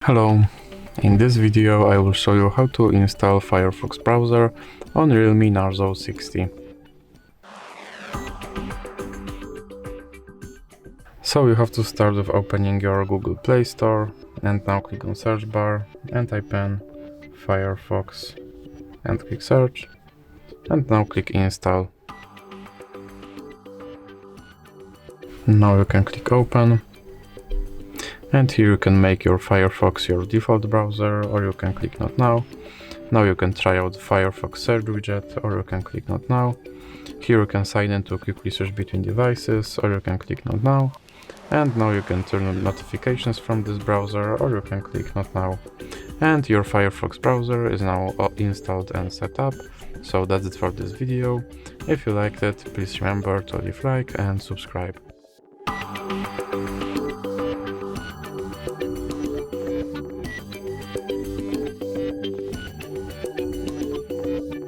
Hello, in this video I will show you how to install Firefox browser on REALME Narzo 60. So you have to start with opening your Google Play Store and now click on search bar and type in Firefox and click search and now click install. Now you can click open. And here you can make your Firefox your default browser, or you can click not now. Now you can try out the Firefox search widget, or you can click not now. Here you can sign in to quickly switch between devices, or you can click not now. And now you can turn on notifications from this browser, or you can click not now. And your Firefox browser is now installed and set up. So that's it for this video. If you liked it, please remember to leave a like and subscribe.